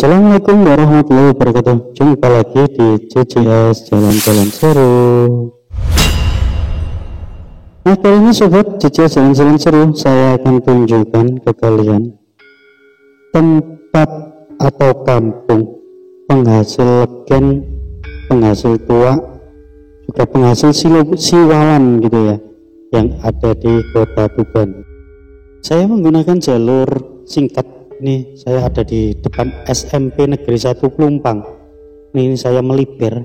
Assalamualaikum warahmatullahi wabarakatuh. Jumpa lagi di CCS Jalan-Jalan Seru. Nah, kali ini sobat CCS Jalan-Jalan Seru, saya akan tunjukkan ke kalian tempat atau kampung penghasil legen, penghasil tua, juga penghasil siwalan gitu ya, yang ada di Kota Tuban. Saya menggunakan jalur singkat. Ini saya ada di depan SMP Negeri 1 Pelumpang. Ini saya melipir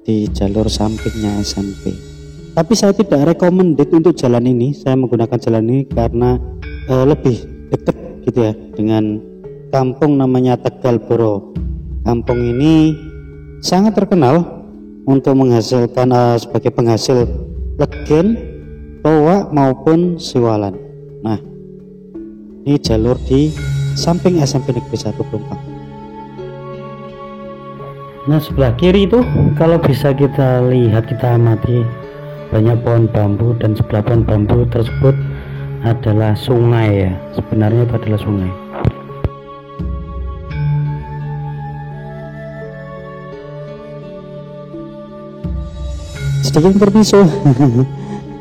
di jalur sampingnya SMP. Tapi saya tidak recommended untuk jalan ini. Saya menggunakan jalan ini karena lebih dekat gitu ya dengan kampung namanya Tegalboro. Kampung ini sangat terkenal untuk menghasilkan sebagai penghasil legen, toa maupun siwalan. Nah, ini jalur di samping SMP Negeri 1 Pelumpang. Nah, sebelah kiri itu kalau bisa kita lihat, kita amati, banyak pohon bambu, dan sebelah pohon bambu tersebut adalah sungai ya. Sebenarnya itu adalah sungai. Sedikit intermezzo.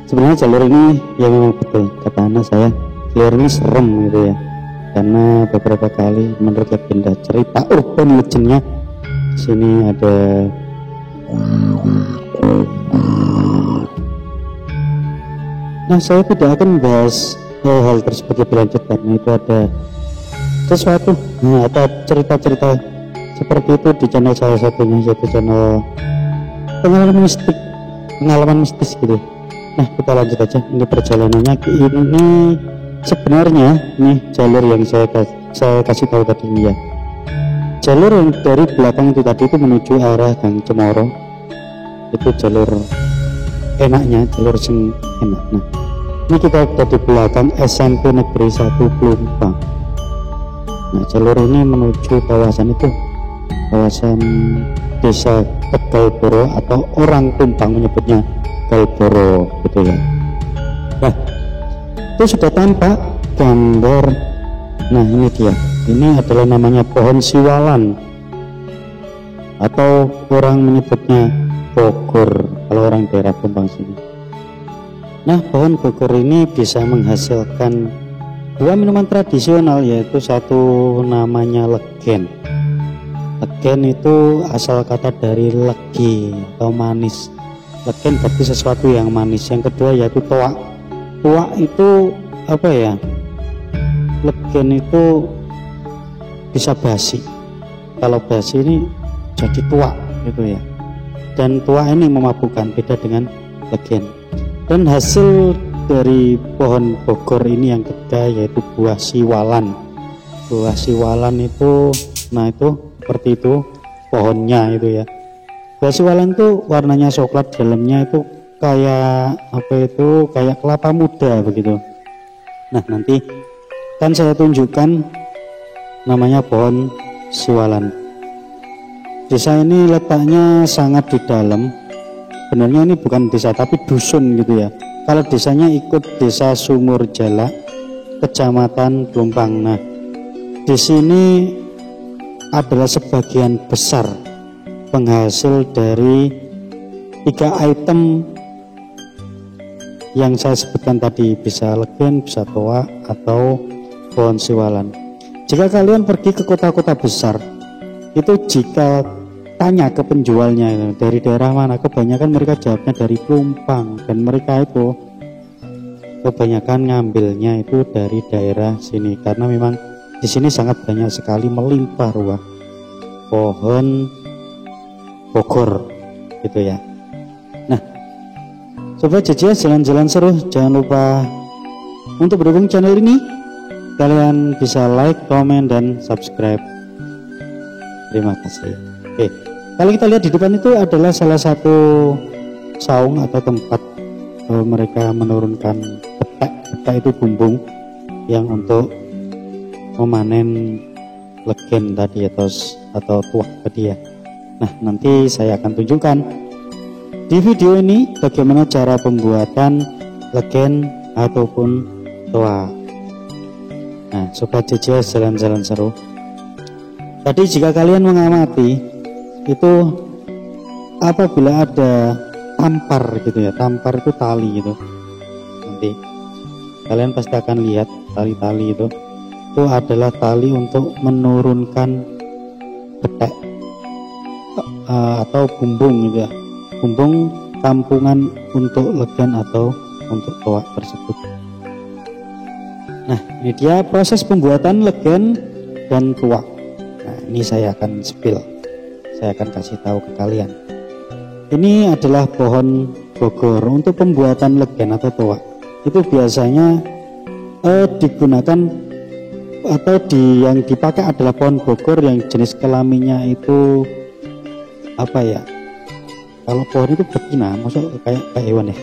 Sebenarnya jalur ini ya memang betul kata anak saya, jalur ini serem gitu ya, karena beberapa kali menurut legenda cerita urban legendnya sini ada nah, saya tidak akan membahas hal tersebut lebih lanjut karena itu ada sesuatu, ada cerita-cerita seperti itu di channel salah satunya, yaitu channel pengalaman mistis gitu. Nah, kita lanjut aja. Ini perjalanannya ini sebenarnya nih jalur yang saya kasih tahu tadi ya. Jalur yang dari belakang itu tadi itu menuju arah Gang Cemoro. Itu jalur enaknya, jalur sing enak. Nah, ini kita ada di belakang SMP Negeri 1 Pelumpang. Nah, jalur ini menuju kawasan itu, kawasan Desa Tegalboro atau orang Tumpang menyebutnya Tegalboro gitu ya. Nah, itu sudah tampak gambar. Nah, ini dia, ini adalah namanya pohon siwalan atau orang menyebutnya bogor kalau orang daerah Tumpang sini. Nah, pohon bogor ini bisa menghasilkan dua minuman tradisional, yaitu satu namanya legen. Legen itu asal kata dari legi atau manis. Legen berarti sesuatu yang manis. Yang kedua yaitu toa. Tua itu apa ya, legen itu bisa basi. Kalau basi ini jadi tua gitu ya, dan tua ini memabukkan, beda dengan legen. Dan hasil dari pohon bogor ini yang ketiga yaitu buah siwalan. Buah siwalan itu, nah itu seperti itu pohonnya itu ya. Buah siwalan itu warnanya coklat, dalamnya itu kayak apa itu, kayak kelapa muda begitu. Nah, nanti kan saya tunjukkan namanya pohon siwalan. Desa ini letaknya sangat di dalam. Sebenarnya ini bukan desa tapi dusun gitu ya. Kalau desanya ikut Desa Sumur Jala, Kecamatan Pelumpang. Nah, di sini adalah sebagian besar penghasil dari 3 item yang saya sebutkan tadi, bisa legen, bisa toa, atau pohon siwalan. Jika kalian pergi ke kota-kota besar, itu jika tanya ke penjualnya dari daerah mana, kebanyakan mereka jawabnya dari Pelumpang, dan mereka itu kebanyakan ngambilnya itu dari daerah sini karena memang di sini sangat banyak sekali melimpah ruah pohon bogor gitu ya. Nah, sobat CCS Jalan-Jalan Seru, jangan lupa untuk mendukung channel ini. Kalian bisa like, komen, dan subscribe. Terima kasih. Oke, kalau kita lihat di depan itu adalah salah satu saung atau tempat mereka menurunkan petak. Petak itu bumbung yang untuk memanen legen tadi atau tuak tadi ya. Nah, nanti saya akan tunjukkan di video ini bagaimana cara pembuatan legen ataupun toa. Nah, sobat CCS Jalan-Jalan Seru, Jadi jika kalian mengamati itu apabila ada tampar gitu ya, tampar itu tali gitu, nanti kalian pasti akan lihat tali-tali itu adalah tali untuk menurunkan betek atau bumbung gitu ya, bumbung tampungan untuk legen atau untuk toak tersebut. Nah, ini dia proses pembuatan legen dan tuak. Nah, ini saya akan spill, saya akan kasih tahu ke kalian. Ini adalah pohon Bogor. Untuk pembuatan legen atau toak itu biasanya digunakan atau yang dipakai adalah pohon Bogor yang jenis kelaminnya itu apa ya? Kalau pohon itu betina, maksud kayak hewan ya.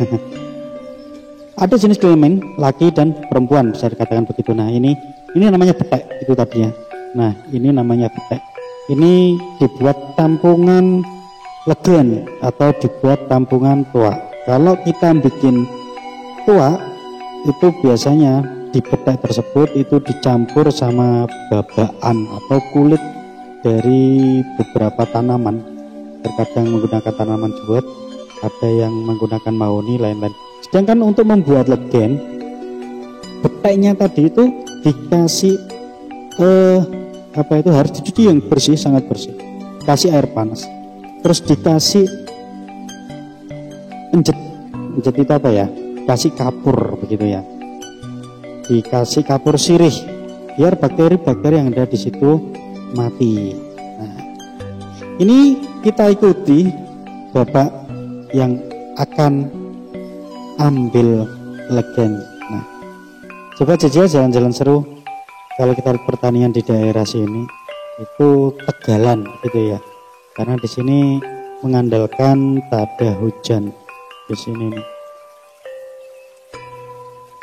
Ada jenis kelamin laki dan perempuan, bisa dikatakan begitu. Nah, ini namanya betek itu tadinya. Nah, ini namanya betek. Ini dibuat tampungan legen atau dibuat tampungan tuak. Kalau kita bikin tuak itu biasanya di betek tersebut itu dicampur sama babaan atau kulit dari beberapa tanaman. Terkadang menggunakan tanaman jewet, ada yang menggunakan mahoni, lain-lain. Sedangkan untuk membuat legen, beteknya tadi itu dikasih harus dicuci yang bersih, sangat bersih. Kasih air panas. Terus dikasih enjet itu apa ya? Kasih kapur begitu ya. Dikasih kapur sirih biar bakteri-bakteri yang ada di situ mati. Nah, ini kita ikuti Bapak yang akan ambil legen. Nah, coba jajal jalan-jalan seru. Kalau kita lihat pertanian di daerah sini itu tegalan gitu ya. Karena di sini mengandalkan tada hujan di sini nih.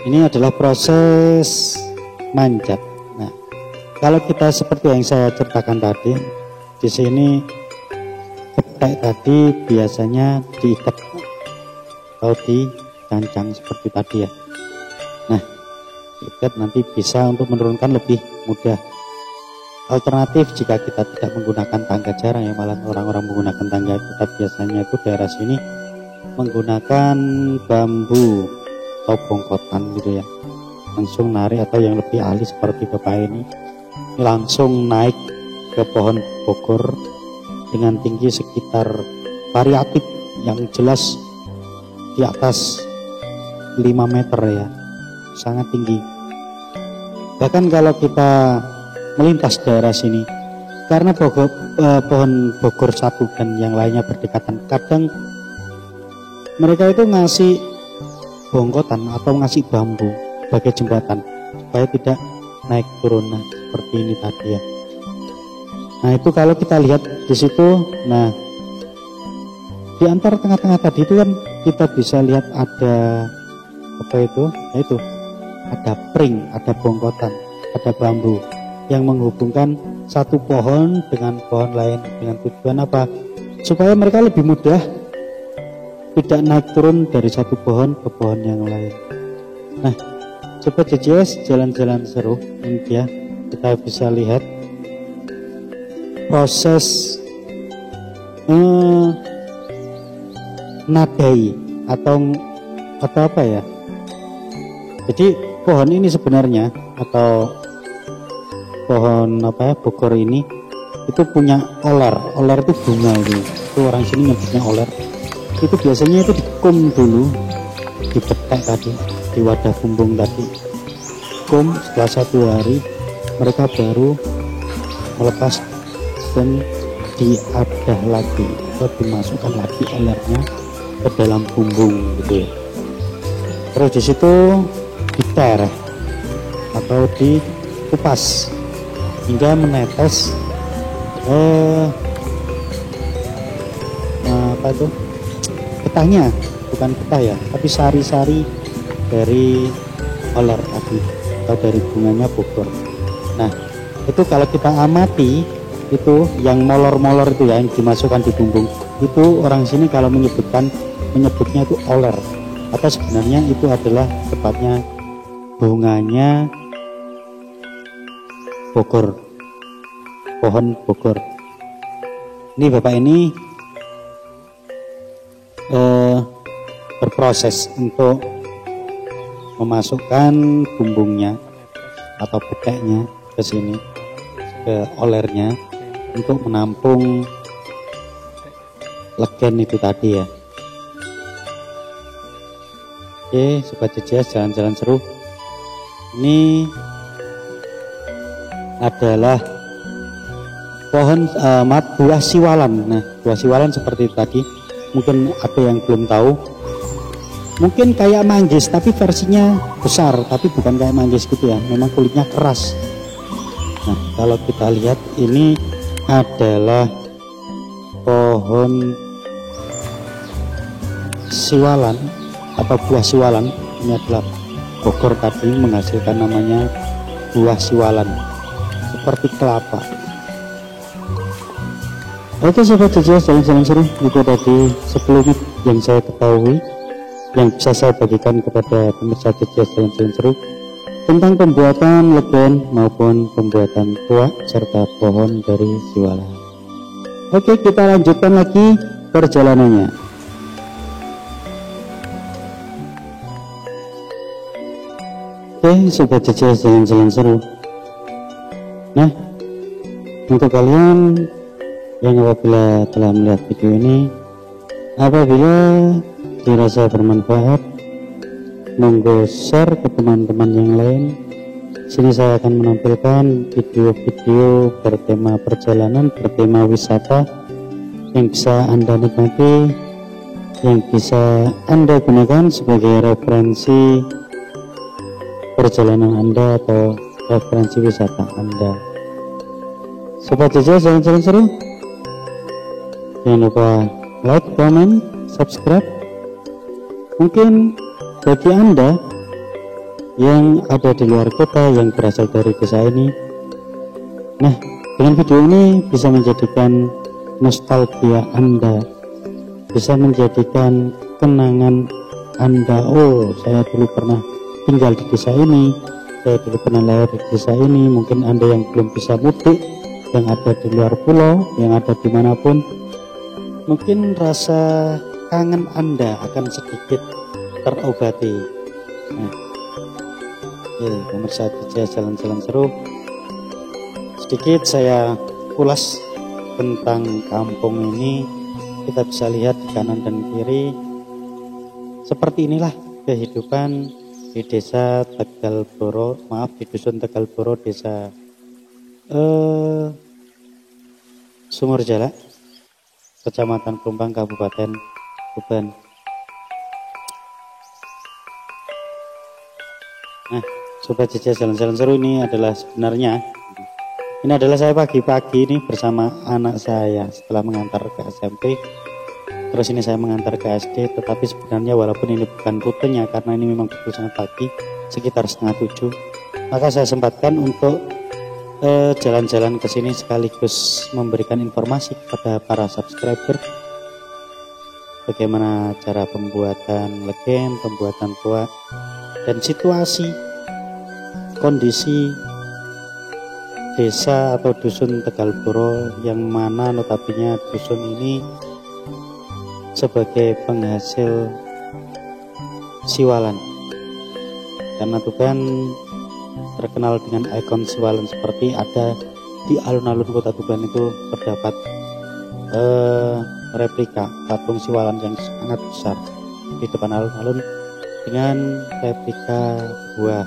Ini adalah proses manjat. Nah, kalau kita seperti yang saya ceritakan tadi, di sini betek tadi biasanya diikat atau dicancang seperti tadi ya. Nah, diikat nanti bisa untuk menurunkan lebih mudah. Alternatif jika kita tidak menggunakan tangga, jarang ya malah orang-orang menggunakan tangga, kita biasanya itu daerah sini menggunakan bambu atau bongkotan gitu ya, langsung narik, atau yang lebih ahli seperti bapak ini langsung naik ke pohon Bogor dengan tinggi sekitar variatif yang jelas di atas 5 meter ya, sangat tinggi. Bahkan kalau kita melintas daerah sini, karena pohon Bogor satu dan yang lainnya berdekatan, kadang mereka itu ngasih bongkotan atau ngasih bambu sebagai jembatan supaya tidak naik turun. Nah, seperti ini tadi ya. Nah, itu kalau kita lihat di situ, nah di antara tengah-tengah tadi itu kan kita bisa lihat ada apa itu? Nah, itu ada pring, ada bongkotan, ada bambu yang menghubungkan satu pohon dengan pohon lain dengan tujuan apa? Supaya mereka lebih mudah tidak naik turun dari satu pohon ke pohon yang lain. Nah, coba JJS jalan-jalan seru ini ya, kita bisa lihat proses nadai atau apa ya. Jadi pohon ini sebenarnya atau pohon apa ya, Bogor ini itu punya oler. Oler itu bunga itu orang sini nyebutnya oler. Itu biasanya itu dikum dulu, dipetek tadi di wadah bumbung tadi, kum. Setelah 1 hari mereka baru melepas dan diadah lagi atau dimasukkan lagi olernya ke dalam bumbung gitu ya. Terus di situ diter atau dikupas hingga menetes apa itu getahnya, bukan getah ya, tapi sari-sari dari oler tadi atau dari bunganya Bogor. Nah, itu kalau kita amati itu yang molor-molor itu ya, yang dimasukkan di bumbung itu, orang sini kalau menyebutnya itu oler, atau sebenarnya itu adalah tepatnya bunganya Bogor, pohon Bogor. Ini bapak ini berproses untuk memasukkan bumbungnya atau peteknya ke sini, ke olernya, untuk menampung legen itu tadi ya. Oke sobat CCS, jalan-jalan seru. Ini adalah pohon buah siwalan. Nah, buah siwalan seperti itu tadi. Mungkin ada yang belum tahu. Mungkin kayak manggis tapi versinya besar, tapi bukan kayak manggis gitu ya. Memang kulitnya keras. Nah, kalau kita lihat ini adalah pohon siwalan atau buah siwalan. Ini adalah Bogor tadi menghasilkan namanya buah siwalan, seperti kelapa. Oke sobat CCS, jalan-jalan seru. Itu tadi sekelumit yang saya ketahui, yang bisa saya bagikan kepada pemirsa CCS jalan-jalan seru tentang pembuatan legen maupun pembuatan tuak serta pohon dari siwalan. Oke, kita lanjutkan lagi perjalanannya. Oke sobat CCS, jalan-jalan seru. Nah, untuk kalian yang apabila telah melihat video ini, apabila dirasa bermanfaat, monggo share ke teman-teman yang lain. Sini saya akan menampilkan video-video bertema perjalanan, bertema wisata yang bisa Anda nikmati, yang bisa Anda gunakan sebagai referensi perjalanan Anda atau referensi wisata Anda. Sobat CCS, jalan-jalan seru. Jangan lupa like, comment, subscribe. Mungkin bagi Anda yang ada di luar kota, yang berasal dari desa ini, nah dengan video ini bisa menjadikan nostalgia Anda, bisa menjadikan kenangan Anda. Oh, saya dulu pernah tinggal di desa ini, saya dulu pernah lahir di desa ini. Mungkin Anda yang belum bisa mudik, yang ada di luar pulau, yang ada dimanapun, mungkin rasa kangen Anda akan sedikit terobati. Nah, pemirsa CCS jalan-jalan seru, sedikit saya ulas tentang kampung ini. Kita bisa lihat di kanan dan kiri, seperti inilah kehidupan di desa Tegalboro, di dusun Tegalboro, desa Sumurjala, Kecamatan Plumbang, Kabupaten Tuban. Nah, sobat CCS jalan-jalan seru, ini adalah sebenarnya saya pagi-pagi ini bersama anak saya setelah mengantar ke SMP. Terus ini saya mengantar ke SD, tetapi sebenarnya walaupun ini bukan rutenya karena ini memang pukul sangat pagi, sekitar 6:30, maka saya sempatkan untuk jalan-jalan ke sini sekaligus memberikan informasi kepada para subscriber bagaimana cara pembuatan legen, pembuatan tuak, dan situasi kondisi desa atau dusun Tegalboro, yang mana notabene dusun ini sebagai penghasil siwalan, karena Tuban terkenal dengan ikon siwalan. Seperti ada di alun-alun kota Tuban itu terdapat replika patung siwalan yang sangat besar di depan alun-alun dengan replika buah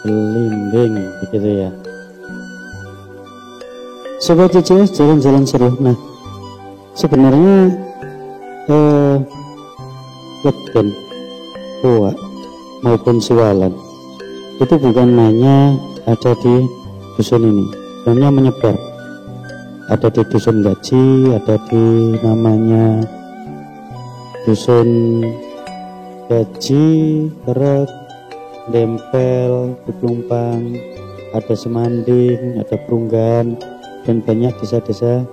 belimbing, begitu ya. Sobat CCS jalan-jalan seru. Nah, sebenarnya legen, tuak maupun siwalan itu bukan hanya ada di dusun ini, sebenarnya menyebar. Ada di dusun Gaji, ada di namanya dusun Gaji, Kerek, Dempel, Plumbang, ada Semanding, ada Perunggan, dan banyak desa-desa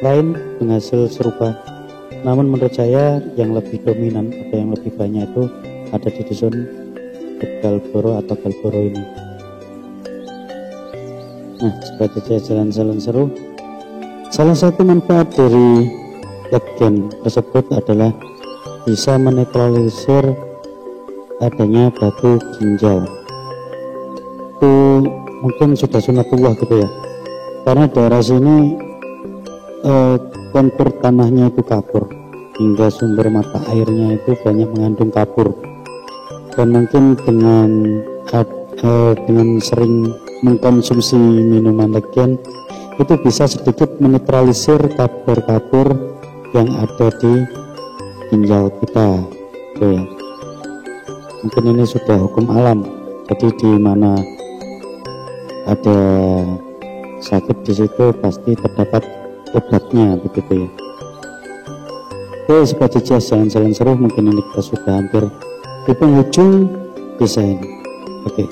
lain penghasil serupa. Namun menurut saya yang lebih dominan atau yang lebih banyak itu ada di dusun Tegalboro atau Galboro ini. Nah, sebagai jalan-jalan seru, salah satu manfaat dari legen tersebut adalah bisa menetralisir adanya batu ginjal. Itu mungkin sudah sunatullah gitu ya, karena daerah sini kontur tanahnya itu kapur, hingga sumber mata airnya itu banyak mengandung kapur, dan mungkin dengan sering mengkonsumsi minuman legen itu bisa sedikit menetralisir kapur-kapur yang ada di ginjal kita, gitu ya. Mungkin ini sudah hukum alam, jadi di mana ada sakit di situ pasti terdapat obatnya, begitu ya. Oke, sebagai jalan-jalan seru, mungkin ini kita sudah hampir di penghujung desa ini. Oke,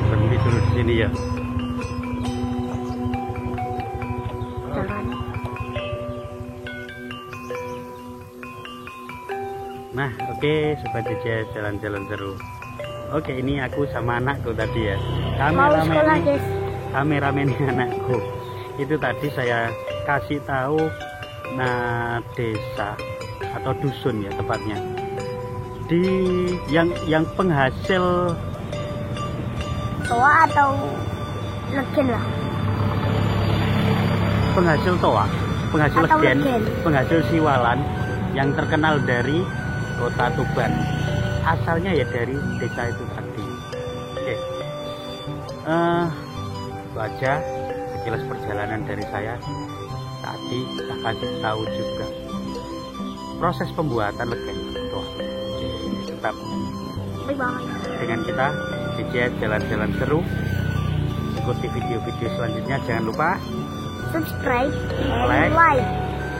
berhenti dulu di sini ya. Nah, oke, sobat DJ jalan-jalan seru. Oke, ini aku sama anakku tadi ya. Kameramen anakku. Itu tadi saya kasih tahu desa atau dusun ya tepatnya. Di yang penghasil toa atau legen lah. Penghasil toa, penghasil atau legen, legen, penghasil siwalan yang terkenal dari Kota Tuban. Asalnya ya dari desa itu tadi. Oke, itu aja sekilas perjalanan dari saya. Tadi kita kasih tahu juga proses pembuatan legen toa. Oke, tetap dengan kita DJ jalan-jalan seru. Ikuti video-video selanjutnya, jangan lupa subscribe, like,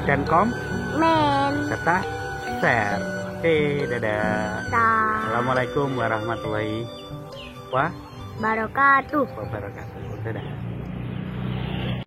dan komen, serta share. Oke, dadah. Assalamualaikum warahmatullahi wabarakatuh. wabarakatuh. Dadah.